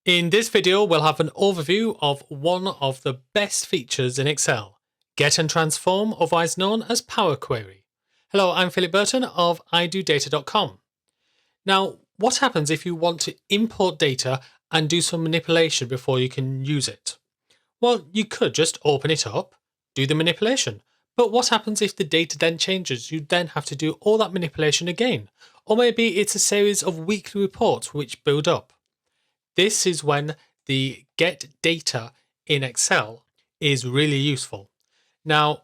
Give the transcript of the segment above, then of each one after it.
In this video, we'll have an overview of one of the best features in Excel, Get and Transform, otherwise known as Power Query. Hello, I'm Philip Burton of idodata.com. Now, what happens if you want to import data and do some manipulation before you can use it? Well, you could just open it up, do the manipulation. But what happens if the data then changes? You then have to do all that manipulation again. Or maybe it's a series of weekly reports which build up. This is when the get data in Excel is really useful. Now,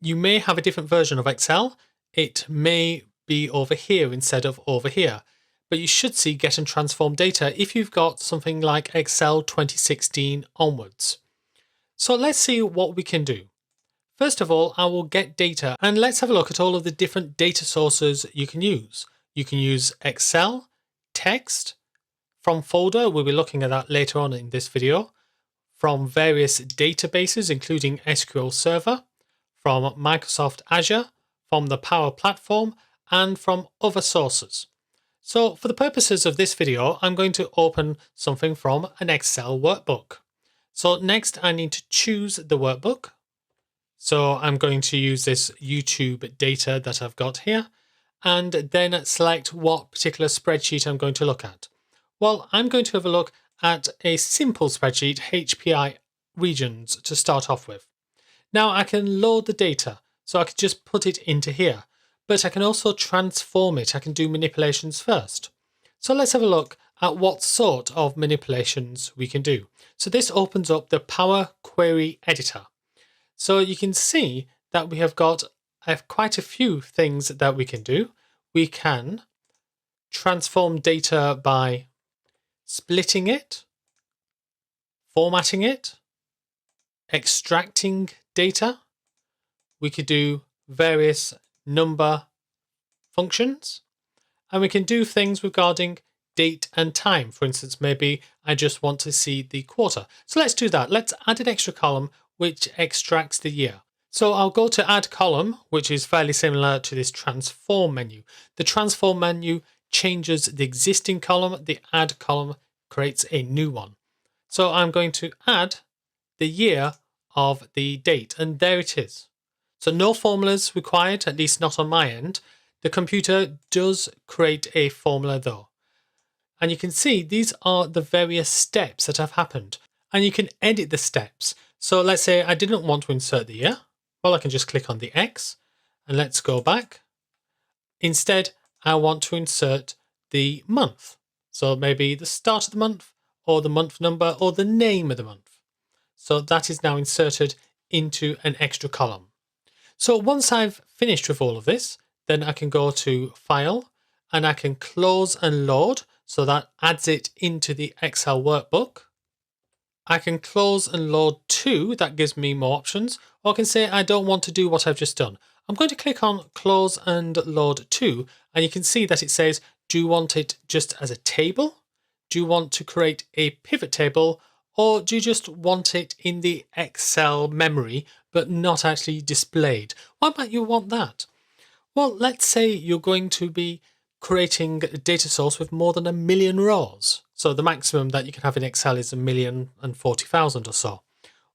you may have a different version of Excel. It may be over here instead of over here, but you should see get and transform data if you've got something like Excel 2016 onwards. So let's see what we can do. First of all, I will get data and let's have a look at all of the different data sources you can use. You can use Excel, text, from folder, we'll be looking at that later on in this video, from various databases including SQL Server, from Microsoft Azure, from the Power Platform, and from other sources. So for the purposes of this video, I'm going to open something from an Excel workbook. So next I need to choose the workbook. So I'm going to use this YouTube data that I've got here, and then select what particular spreadsheet I'm going to look at. Well, I'm going to have a look at a simple spreadsheet, HPI regions, to start off with. Now I can load the data, so I can just put it into here, but I can also transform it. I can do manipulations first. So let's have a look at what sort of manipulations we can do. So this opens up the Power Query Editor. So you can see that we have got quite a few things that we can do. We can transform data by splitting it, formatting it, extracting data. We could do various number functions, and we can do things regarding date and time. For instance, maybe I just want to see the quarter. So let's do that. Let's add an extra column which extracts the year. So I'll go to add column, which is fairly similar to this transform menu. The transform menu changes the existing column, the add column creates a new one. So I'm going to add the year of the date, and there it is. So no formulas required, at least not on my end. The computer does create a formula though. And you can see these are the various steps that have happened, and you can edit the steps. So let's say I didn't want to insert the year. Well, I can just click on the X and let's go back. Instead, I want to insert the month. So maybe the start of the month, or the month number, or the name of the month. So that is now inserted into an extra column. So once I've finished with all of this, then I can go to File and I can close and load. So that adds it into the Excel workbook. I can close and load too. That gives me more options. Or I can say I don't want to do what I've just done. I'm going to click on close and load to, and you can see that it says, do you want it just as a table? Do you want to create a pivot table? Or do you just want it in the Excel memory, but not actually displayed? Why might you want that? Well, let's say you're going to be creating a data source with more than 1 million rows. So the maximum that you can have in Excel is 1,040,000 or so.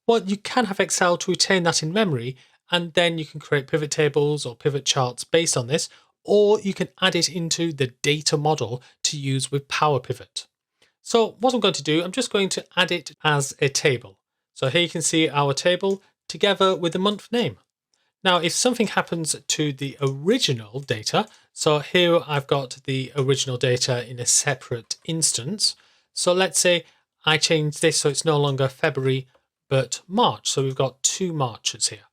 Well, you can have Excel to retain that in memory, and then you can create pivot tables or pivot charts based on this, or you can add it into the data model to use with Power Pivot. So what I'm going to do, I'm just going to add it as a table. So here you can see our table together with the month name. Now, if something happens to the original data, so here I've got the original data in a separate instance. So let's say I change this so it's no longer February, but March. So we've got 2 Marches here.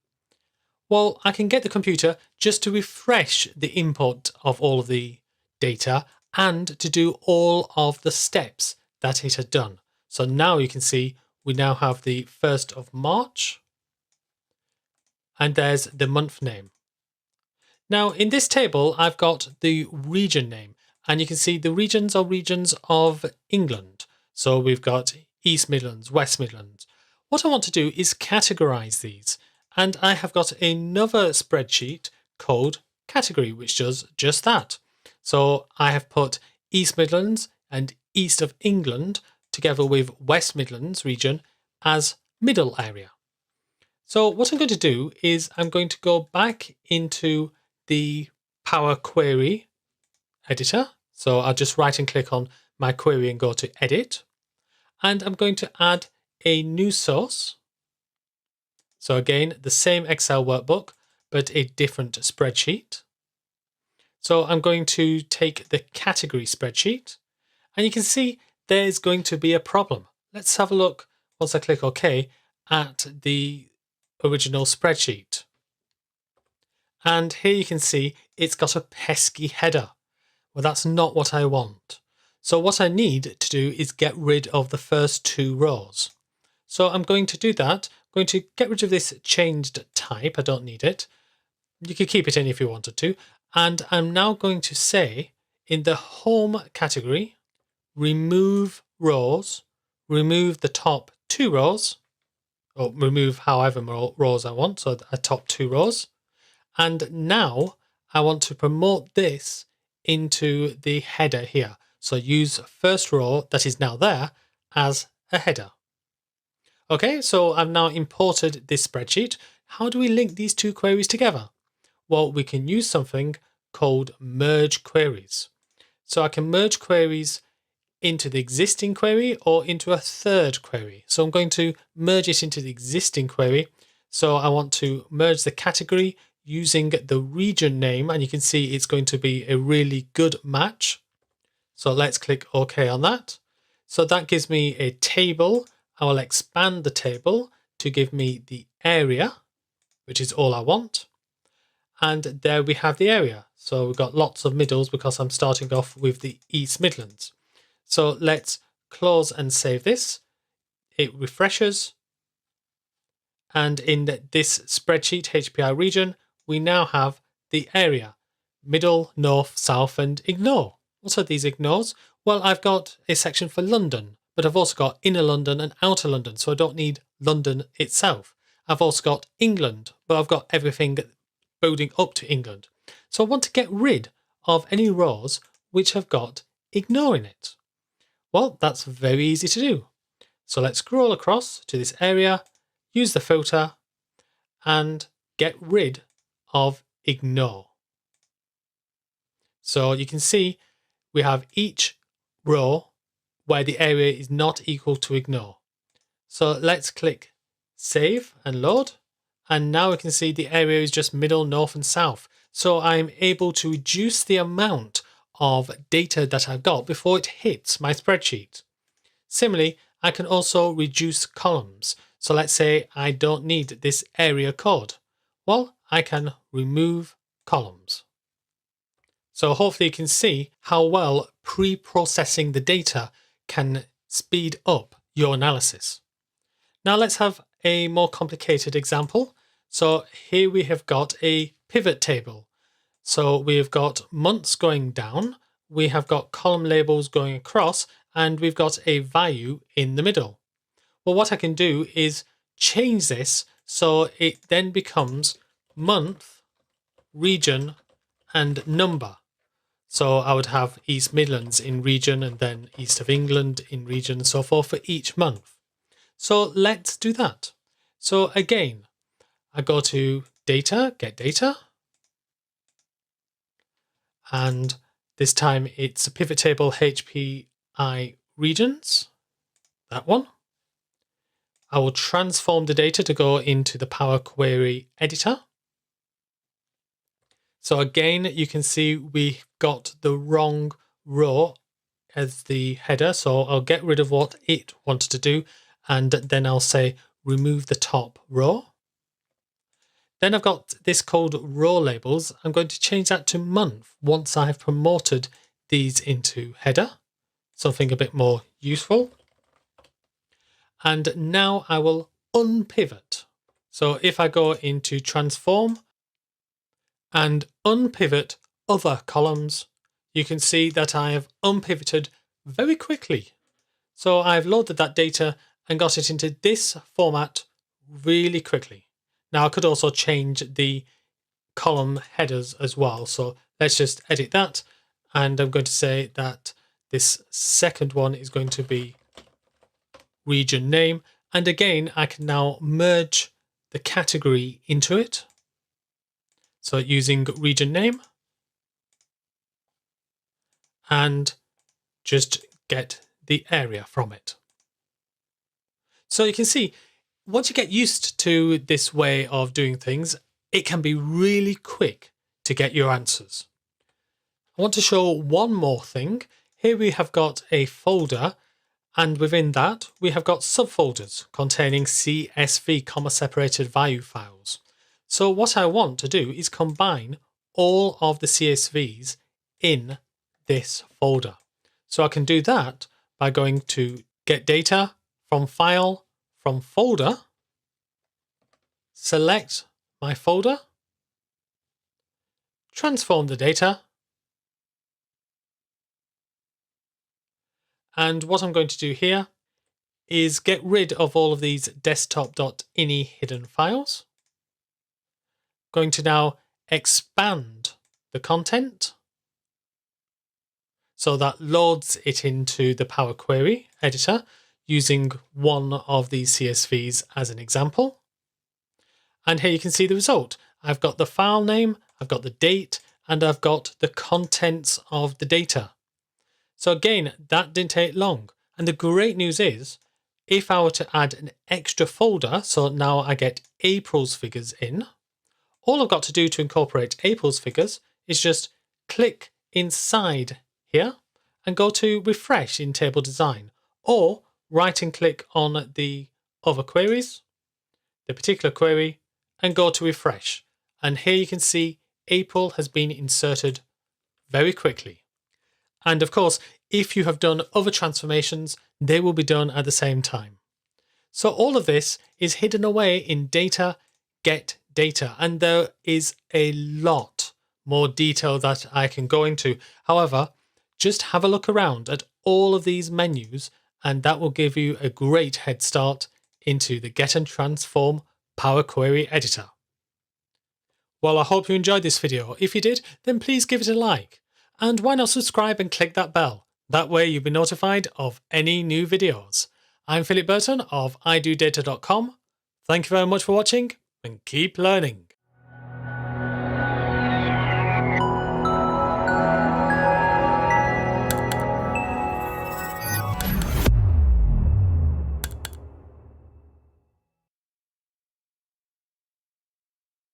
Well, I can get the computer just to refresh the input of all of the data and to do all of the steps that it had done. So now you can see we now have the 1st of March, and there's the month name. Now in this table, I've got the region name, and you can see the regions are regions of England. So we've got East Midlands, West Midlands. What I want to do is categorize these. And I have got another spreadsheet called category, which does just that. So I have put East Midlands and East of England together with West Midlands region as middle area. So what I'm going to do is I'm going to go back into the Power Query editor. So I'll just right and click on my query and go to edit. And I'm going to add a new source. So again, the same Excel workbook, but a different spreadsheet. So I'm going to take the category spreadsheet, and you can see there's going to be a problem. Let's have a look, once I click OK, at the original spreadsheet. And here you can see it's got a pesky header. Well, that's not what I want. So what I need to do is get rid of the first two rows. So I'm going to do that. I'm going to get rid of this changed type. I don't need it. You could keep it in if you wanted to. And I'm now going to say in the home category, remove rows, remove the top two rows, or remove however many rows I want, so a top two rows. And now I want to promote this into the header here. So use first row that is now there as a header. Okay, so I've now imported this spreadsheet. How do we link these two queries together? Well, we can use something called merge queries. So I can merge queries into the existing query or into a third query. So I'm going to merge it into the existing query. So I want to merge the category using the region name, and you can see it's going to be a really good match. So let's click OK on that. So that gives me a table. I will expand the table to give me the area, which is all I want. And there we have the area. So we've got lots of middles because I'm starting off with the East Midlands. So let's close and save this. It refreshes. And in this spreadsheet, HPI region, we now have the area, middle, north, south, and ignore. What are these ignores? Well, I've got a section for London, but I've also got inner London and outer London, so I don't need London itself. I've also got England, but I've got everything building up to England. So I want to get rid of any rows which have got ignore in it. Well, that's very easy to do. So let's scroll across to this area, use the filter, and get rid of ignore. So you can see we have each row where the area is not equal to ignore. So let's click save and load. And now we can see the area is just middle, north, and south. So I'm able to reduce the amount of data that I've got before it hits my spreadsheet. Similarly, I can also reduce columns. So let's say I don't need this area code. Well, I can remove columns. So hopefully you can see how well pre-processing the data can speed up your analysis. Now let's have a more complicated example. So here we have got a pivot table. So we've got months going down, we have got column labels going across, and we've got a value in the middle. Well, what I can do is change this so it then becomes month, region, and number. So I would have East Midlands in region and then East of England in region and so forth for each month. So let's do that. So again, I go to data, get data. And this time it's a pivot table HPI regions, that one. I will transform the data to go into the Power Query editor. So again, you can see we got the wrong row as the header. So I'll get rid of what it wanted to do. And then I'll say remove the top row. Then I've got this called row labels. I'm going to change that to month once I've promoted these into header, something a bit more useful. And now I will unpivot. So if I go into transform and unpivot other columns, you can see that I have unpivoted very quickly. So I've loaded that data and got it into this format really quickly. Now I could also change the column headers as well. So let's just edit that. And I'm going to say that this second one is going to be region name. And again, I can now merge the category into it. So using region name and just get the area from it. So you can see, once you get used to this way of doing things, it can be really quick to get your answers. I want to show one more thing. Here we have got a folder, and within that we have got subfolders containing CSV, comma-separated value files. So what I want to do is combine all of the CSVs in this folder. So I can do that by going to Get Data, from File, from Folder, select my folder, transform the data, and what I'm going to do here is get rid of all of these desktop.ini hidden files. Going to now expand the content so that loads it into the Power Query editor using one of these CSVs as an example. And here you can see the result. I've got the file name, I've got the date, and I've got the contents of the data. So again, that didn't take long. And the great news is, if I were to add an extra folder, so now I get April's figures in, all I've got to do to incorporate April's figures is just click inside here and go to Refresh in Table Design, or right and click on the other queries, the particular query, and go to Refresh. And here you can see April has been inserted very quickly. And of course, if you have done other transformations, they will be done at the same time. So all of this is hidden away in Data, Get Data, and there is a lot more detail that I can go into. However, just have a look around at all of these menus, and that will give you a great head start into the Get and Transform Power Query Editor. Well, I hope you enjoyed this video. If you did, then please give it a like. And why not subscribe and click that bell? That way you'll be notified of any new videos. I'm Philip Burton of idodata.com. Thank you very much for watching and keep learning.